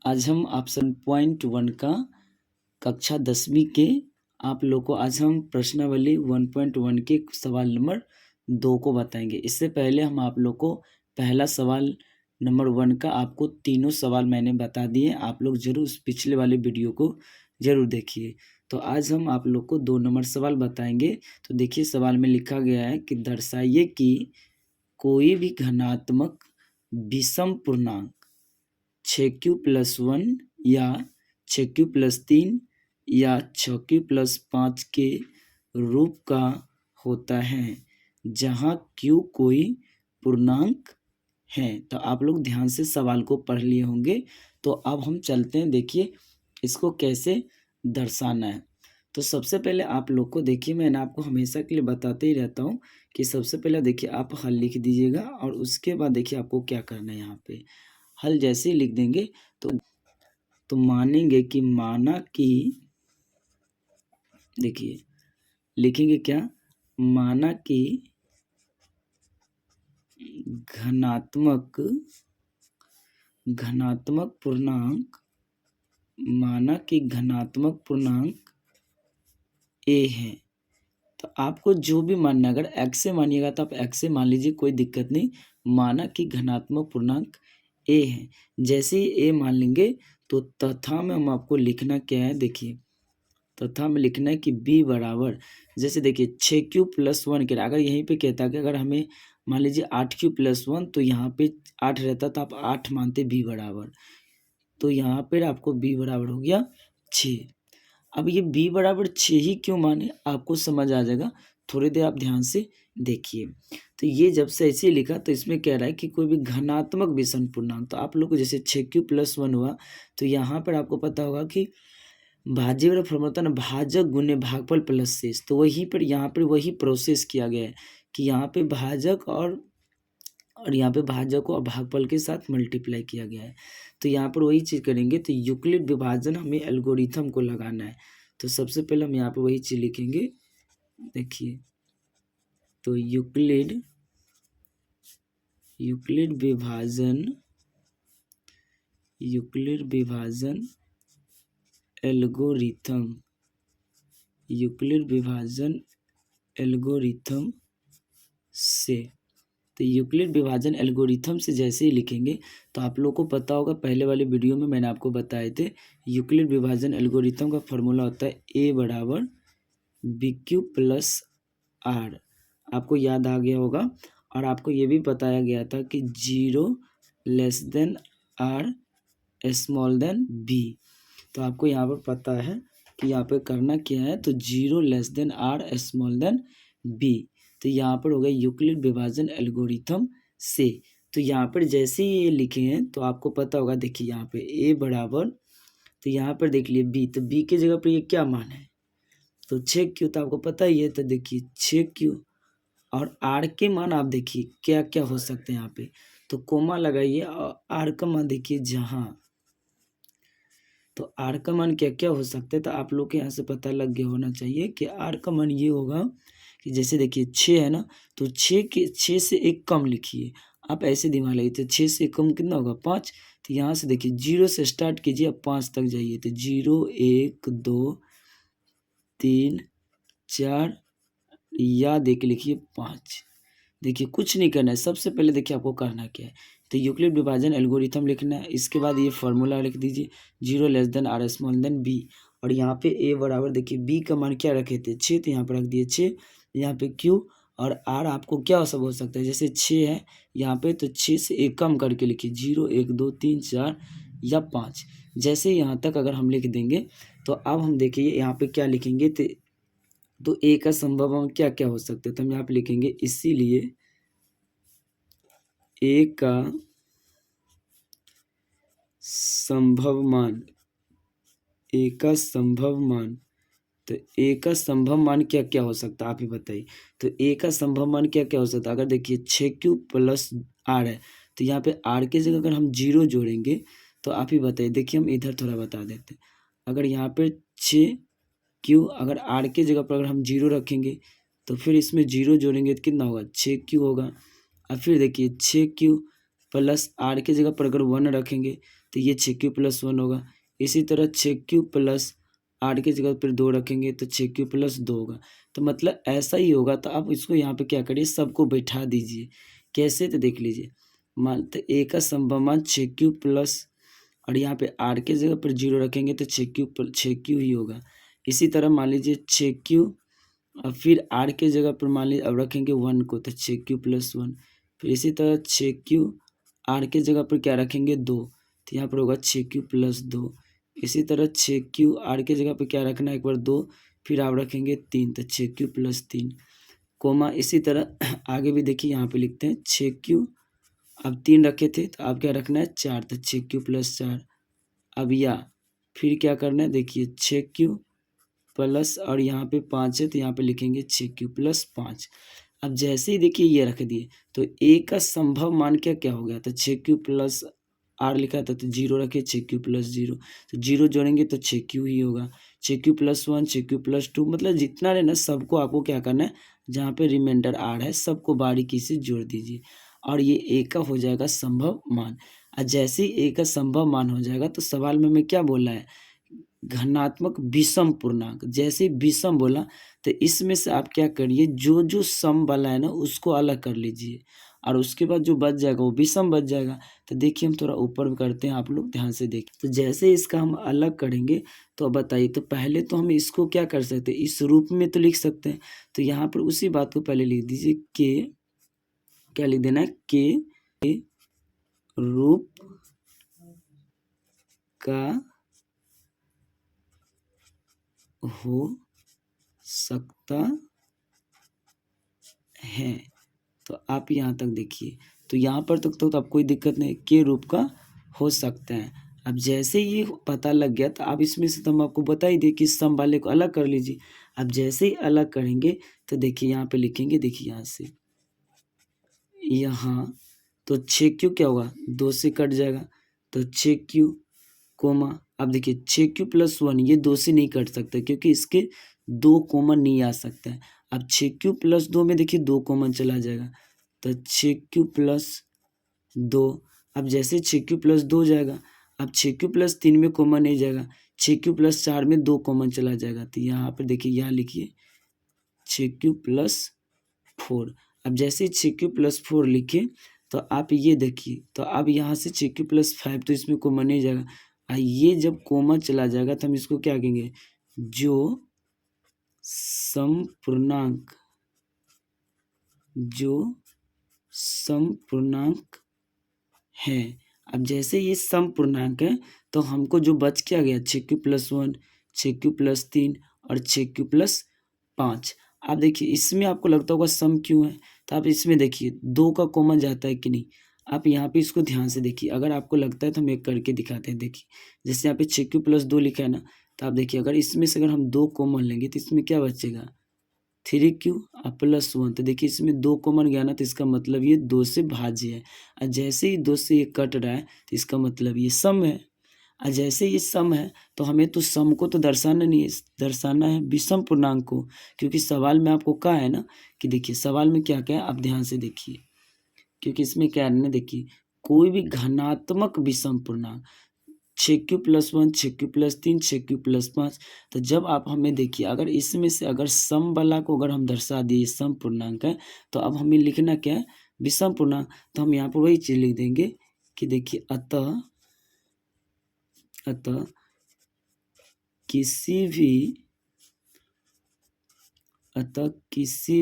आज हम option point 1 का कक्षा 10वीं के आप लोग को आज हम प्रश्नावली 1.1 के सवाल नंबर 2 को बताएंगे। इससे पहले हम आप लोग को पहला सवाल नंबर 1 का आपको तीनों सवाल मैंने बता दिए। आप लोग जरूर उस पिछले वाले वीडियो को जरूर देखिए। तो आज हम आप लोग को 2 नंबर सवाल बताएंगे। तो देखिए सवाल में लिखा गया है कि दर्शाइए कि कोई भी घनात्मक विषम पूर्णांक 6q+1 या 6q+3 या 6q+5 के रूप का होता है जहाँ q कोई पूर्णांक है। तो आप लोग ध्यान से सवाल को पढ़ लिए होंगे। तो अब हम चलते हैं, देखिए इसको कैसे दर्शाना है। तो सबसे पहले आप लोग को देखिए, मैंने आपको हमेशा के लिए बताते ही रहता हूँ कि सबसे पहले देखिए आप हल लिख दीजिएगा और उसके बाद देखिए आपको क्या करना है। यहाँ पे हल जैसे ही लिख देंगे तो मानेंगे कि माना कि, देखिए लिखेंगे क्या, माना कि घनात्मक पूर्णांक, माना कि घनात्मक पूर्णांक a है। तो आपको जो भी मानना है, अगर x से मानिएगा तो आप x से मान लीजिए, कोई दिक्कत नहीं। माना कि घनात्मक पूर्णांक a है, जैसे ही a मान लेंगे तो तथा में हम आपको लिखना क्या है, देखिए तथा में लिखना है कि b बराबर, जैसे देखिए 6q+1 के, अगर यहीं पे कहता है कि अगर हमें मान लीजिए 8q+1, तो यहाँ पे 8 रहता तो आप 8 मानते b बराबर, तो यहाँ पर आपको b बराबर हो गया 6। अब ये b बराबर 6 ही क्यों माने, आपको समझ आ जाएगा, थोड़ी देर आप ध्यान से देखिए। तो ये जब से ऐसे लिखा तो इसमें कह रहा है कि कोई भी घनात्मक विषम पूर्णांक, तो आप लोग को जैसे 6q+1 हुआ, तो यहाँ पर आपको पता होगा कि भाज्य वाला फॉर्मूला होता है ना, भाजक गुने भागफल प्लस शेष। तो वहीं पर यहाँ पर वही प्रोसेस किया गया है कि यहाँ पे भाजक और यहाँ पे भाजक को भागफल के साथ मल्टीप्लाई किया गया है। तो यहाँ पर वही चीज़ करेंगे। तो यूक्लिड विभाजन हमें एल्गोरिथम को लगाना है। तो सबसे पहले हम यहाँ पे वही चीज़ लिखेंगे, देखिए तो यूक्लिड विभाजन एल्गोरिथम से, तो यूक्लिड विभाजन एल्गोरिथम से जैसे ही लिखेंगे तो आप लोग को पता होगा, पहले वाले वीडियो में मैंने आपको बताए थे, यूक्लिड विभाजन एल्गोरिथम का फॉर्मूला होता है a बराबर bq+r, आपको याद आ गया होगा। और आपको ये भी बताया गया था कि 0<r b, तो आपको यहाँ पर पता है कि यहाँ पे करना क्या है, तो 0<r b, तो यहाँ पर हो गया यूक्लिड विभाजन एल्गोरिथम से। तो यहाँ पर जैसे ही ये लिखे हैं तो आपको पता होगा, देखिए यहाँ पे a बराबर, तो यहाँ पर देख लिए b, तो b के जगह पर ये क्या मान है, तो 6q, तो आपको पता ही है। तो देखिए 6q और r के मान आप देखिए क्या क्या हो सकते हैं यहाँ पे, तो कोमा लगाइए और r का मान देखिए जहाँ, तो r का मान क्या क्या हो सकता है, तो आप लोग के यहाँ से पता लग गया होना चाहिए कि r का मान ये होगा कि जैसे देखिए 6 है ना, तो 6 से एक कम लिखिए, आप ऐसे दिमाग लगाइए। तो 6 से कम कितना होगा, 5। तो यहाँ से देखिए 0 से स्टार्ट कीजिए, अब 5 तक जाइए, तो 0 1 2 3 4 या देख लिखिए 5। देखिए कुछ नहीं करना है, सबसे पहले देखिए आपको करना क्या है, तो यूक्लिड विभाजन एल्गोरिथम लिखना है। इसके बाद ये फार्मूला लिख दीजिए 0<r b, और यहाँ पे a बराबर, देखिए b का मान क्या रखे थे 6, तो यहाँ पर रख दिए 6, यहाँ पे q और r आपको क्या सब हो सकता है, जैसे 6 है यहाँ पे, तो 6 से एक कम करके लिखिए 0 1 2 3 4 या 5, जैसे यहाँ तक अगर हम लिख देंगे तो अब हम देखिए यहाँ पे क्या लिखेंगे, तो a का संभव मान क्या क्या हो सकता है, तो हम यहाँ पे लिखेंगे इसीलिए a का संभव मान, तो a का संभव मान क्या क्या हो सकता है आप ही बताइए। तो a का संभव मान क्या क्या हो सकता है, अगर देखिए 6q+r है, तो यहाँ पे r के जगह अगर हम 0 जोड़ेंगे तो आप ही बताइए। देखिए हम इधर थोड़ा बता देते हैं, अगर यहाँ पे 6q, अगर r के जगह पर अगर हम 0 रखेंगे तो फिर इसमें 0 जोड़ेंगे तो कितना होगा, 6q होगा। अब फिर देखिए 6q+r के जगह पर अगर 1 रखेंगे तो ये 6Q+1 होगा। इसी तरह 6Q+8 की जगह पर 2 रखेंगे तो 6Q+2 होगा। तो मतलब ऐसा ही होगा। तो आप इसको यहाँ पे क्या करिए, सबको बैठा दीजिए। कैसे, तो देख लीजिए। मान तो ए का संभव मान 6Q+ और यहाँ पे आर के जगह पर 0 रखेंगे तो 6Q ही होगा। इसी तरह मान लीजिए 6Q और फिर आर के जगह पर मान लीजिए अब रखेंगे 1 को तो 6Q+1। फिर इसी तरह 6Q आर के जगह पर क्या रखेंगे 2 तो यहाँ पर होगा 6Q+2। इसी तरह 6Q आर के जगह पर क्या रखना है एक बार 2, फिर आप रखेंगे 3 तो 6Q+3 कोमा। इसी तरह आगे भी देखिए, यहाँ पे लिखते हैं 6Q अब 3 रखे थे तो अब क्या रखना है 4 तो 6Q+4। अब या फिर क्या करना है, देखिए 6Q प्लस और यहाँ पे 5 है तो यहाँ पे लिखेंगे 6Q+5। अब जैसे ही देखिए ये रख दिए तो ए का संभव मान क्या क्या हो गया, तो 6Q+R लिखा था तो 0 रखे 6Q+0 तो 0 जोड़ेंगे तो 6Q ही होगा। 6Q+1 6Q+2 मतलब जितना है ना सबको आपको क्या करना है, जहाँ पे रिमाइंडर R है सबको बारीकी से जोड़ दीजिए और ये ए का हो जाएगा संभव मान। और जैसे ही ए का संभव मान हो जाएगा तो सवाल में हमें क्या बोला है, घनात्मक विषम पूर्णांक। जैसे ही विषम बोला तो इसमें से आप क्या करिए, जो जो सम वाला है ना उसको अलग कर लीजिए और उसके बाद जो बच जाएगा वो विषम बच जाएगा। तो देखिए हम थोड़ा ऊपर करते हैं, आप लोग ध्यान से देखिए। तो जैसे इसका हम अलग करेंगे तो अब बताइए, तो पहले तो हम इसको क्या कर सकते हैं, इस रूप में तो लिख सकते हैं। तो यहाँ पर उसी बात को पहले लिख दीजिए के, क्या लिख देना है, के रूप का हो सकता है। तो आप यहाँ तक देखिए, तो यहाँ पर तक तो अब कोई दिक्कत नहीं, के रूप का हो सकता है। अब जैसे ये पता लग गया तो आप इसमें से तो हम आपको बता ही दे कि सम वाले को अलग कर लीजिए। अब जैसे ही अलग करेंगे तो देखिए यहाँ पे लिखेंगे, देखिए यहाँ से यहाँ तो 6Q क्या होगा, 2 से कट जाएगा तो 6Q कोमा। अब देखिए 6Q+1 ये 2 से नहीं कट सकता क्योंकि इसके 2 कॉमन नहीं आ सकता है। अब 6Q+2 में देखिए 2 कॉमन चला जाएगा तो 6Q+2। अब जैसे 6Q+2 हो जाएगा, अब 6Q+3 में कॉमन नहीं जाएगा, 6Q+4 में 2 कॉमन चला जाएगा। तो यहाँ पर देखिए, यहाँ लिखिए 6Q+4। अब जैसे 6Q+4 लिखे तो आप ये देखिए, तो अब यहाँ से 6Q+5 तो इसमें कॉमन नहीं जाएगा। ये जब कॉमन चला जाएगा तो हम इसको क्या कहेंगे, जो समपूर्णांक है। अब जैसे ये समपूर्णांक है तो हमको जो बच क्या गया, 6Q+1 6Q+3 और 6Q+5। आप देखिए इसमें आपको लगता होगा सम क्यों है, तो आप इसमें देखिए 2 का कॉमन जाता है कि नहीं। आप यहाँ पे इसको ध्यान से देखिए, अगर आपको लगता है तो हम एक करके दिखाते हैं। देखिए जैसे यहाँ पे 6Q+2 लिखा है ना, तो आप देखिए अगर इसमें से अगर हम 2 कॉमन लेंगे तो इसमें क्या बचेगा, 3Q और +1। तो देखिए इसमें 2 कॉमन गया ना, तो इसका मतलब ये 2 से भाज्य है। और जैसे ही 2 से ये कट रहा है तो इसका मतलब ये सम है। और जैसे ये सम है तो हमें तो सम को तो दर्शाना नहीं है, दर्शाना है विषम पूर्णांक को। क्योंकि सवाल में आपको कहा है ना कि देखिए सवाल में क्या क्या है, आप ध्यान से देखिए। क्योंकि इसमें क्या है ना, देखिए कोई भी घनात्मक विषम पूर्णांक 6Q+1 6Q+3 6Q+5। तो जब आप हमें देखिए, अगर इसमें से अगर सम वाला को अगर हम दर्शा दिए सम पूर्णांक है तो अब हमें लिखना क्या है, विषम पूर्णांक। तो हम यहाँ पर वही चीज लिख देंगे कि देखिए अतः किसी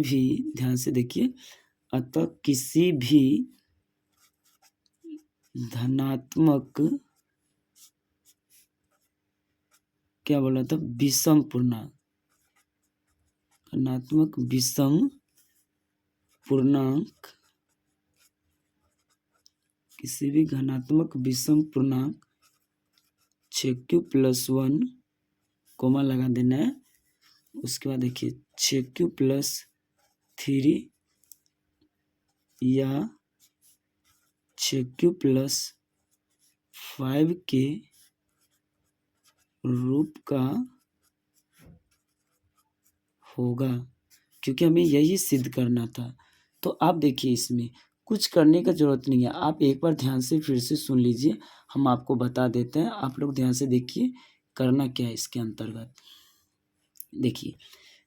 भी ध्यान से देखिए, अतः किसी भी धनात्मक, क्या बोला था, विषम पूर्णांक, धनात्मक विषम पूर्णांक, किसी भी घनात्मक विषम पूर्णांक 6Q+1 कोमा लगा देना है। उसके बाद देखिए 6Q+3 या 6Q+5 के रूप का होगा, क्योंकि हमें यही सिद्ध करना था। तो आप देखिए इसमें कुछ करने का ज़रूरत नहीं है, आप एक बार ध्यान से फिर से सुन लीजिए, हम आपको बता देते हैं, आप लोग ध्यान से देखिए करना क्या है इसके अंतर्गत। देखिए,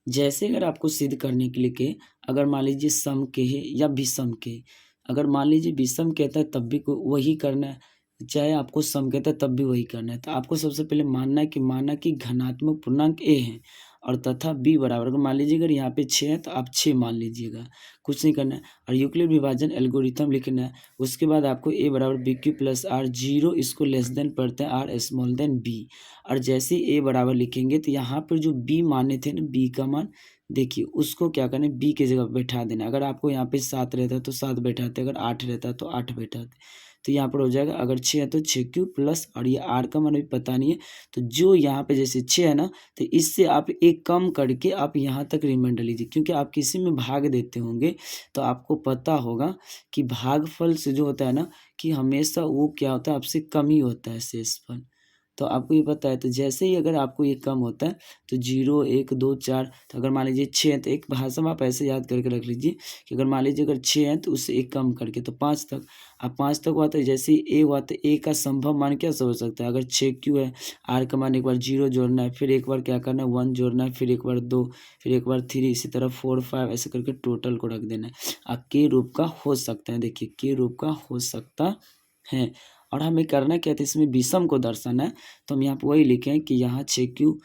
जैसे अगर आपको सिद्ध करने के लिए के अगर मान लीजिए सम के है या विषम के, अगर मान लीजिए विषम कहता है तब भी को वही करना है, चाहे आपको सम कहता है तब भी वही करना है। तो आपको सबसे पहले माना कि धनात्मक पूर्णांक ए है और तथा बी बराबर, अगर मान लीजिए अगर यहाँ पे 6 है तो आप 6 मान लीजिएगा, कुछ नहीं करना है। और यूक्लिड विभाजन एल्गोरिथम लिखना है। उसके बाद आपको ए बराबर B Q plus R, zero इसको लेस देन पढ़ते हैं आर स्मॉल देन बी। और जैसे ही ए बराबर लिखेंगे तो यहाँ पर जो बी माने थे ना, बी का मान देखिए उसको क्या करना है, बी की जगह बैठा देना। अगर आपको यहाँ पे 7 रहता तो 7 बैठाते, अगर 8 रहता तो 8 बैठाते। तो यहाँ पर हो जाएगा, अगर 6 है तो 6 क्यू प्लस, और ये आर का मान भी पता नहीं है, तो जो यहाँ पे जैसे 6 है ना, तो इससे आप एक कम करके आप यहाँ तक रिमाइंडर लीजिए, क्योंकि आप किसी में भाग देते होंगे तो आपको पता होगा कि भागफल से जो होता है ना, कि हमेशा वो क्या होता है, आपसे कम ही होता है शेषफल। तो आपको ये पता है, तो जैसे ही अगर आपको ये कम होता है तो 0 1 2 4, तो अगर मान लीजिए 6 है तो एक भाषा में आप ऐसे याद करके रख लीजिए कि अगर मान लीजिए अगर 6 है तो उससे एक कम करके तो 5 तक। अब 5 तक हुआ तो जैसे ही ए हुआ तो ए का संभव मान क्या हो सकता है, अगर 6 क्यू है, आर का मान एक बार 0 जोड़ना है, फिर एक बार क्या करना है 1 जोड़ना है, फिर एक बार 2, फिर एक बार 3, इसी तरह 4 5 ऐसे करके टोटल को रख देना है। अब के रूप का हो सकता है, देखिए के रूप का हो सकता है। और हमें करना क्या था, इसमें विषम को दर्शाना है, तो हम यहाँ पे वही लिखें कि यहाँ 6 क्यू,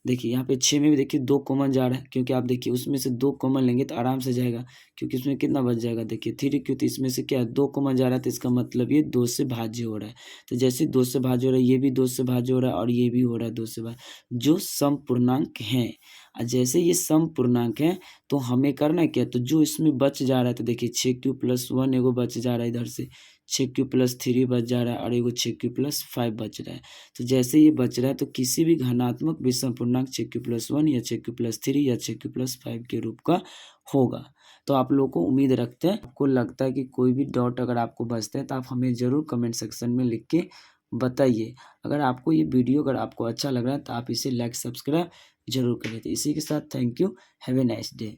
देखिए यहाँ पे 6 में भी देखिए 2 कॉमन जा रहा है, क्योंकि आप देखिए उसमें से 2 कॉमन लेंगे तो आराम से जाएगा, क्योंकि उसमें कितना बच जाएगा, देखिए 3 क्यू, तो इसमें से क्या है 2 कॉमन जा रहा है, तो इसका मतलब ये 2 से भाज्य हो रहा है। तो जैसे 2 से भाज्य हो रहा है, ये भी 2 से भाज्य हो रहा है और ये भी हो रहा है 2 से भाज्य, जो समपूर्णांक हैं। और जैसे ये समपूर्णांक हैं तो हमें करना है क्या, तो जो इसमें बच जा रहा है, तो देखिए 6 क्यू प्लस 1 एगो बच जा रहा है, इधर से 6 क्यू प्लस 3 बच जा रहा है और एगो 6 क्यू प्लस 5 बच रहा है। तो जैसे ये बच रहा है तो किसी भी धनात्मक विषम पूर्णांक 6 क्यू प्लस 1 या 6 क्यू प्लस 3 या 6 क्यू प्लस 5 के रूप का होगा। तो आप लोगों को उम्मीद रखते हैं, आपको लगता है कि कोई भी डाउट अगर आपको बचते हैं तो आप हमें ज़रूर कमेंट सेक्शन में लिख के बताइए। अगर आपको ये वीडियो अगर आपको अच्छा लग रहा है तो आप इसे लाइक सब्सक्राइब ज़रूर करें। तो इसी के साथ thank you, have a nice day.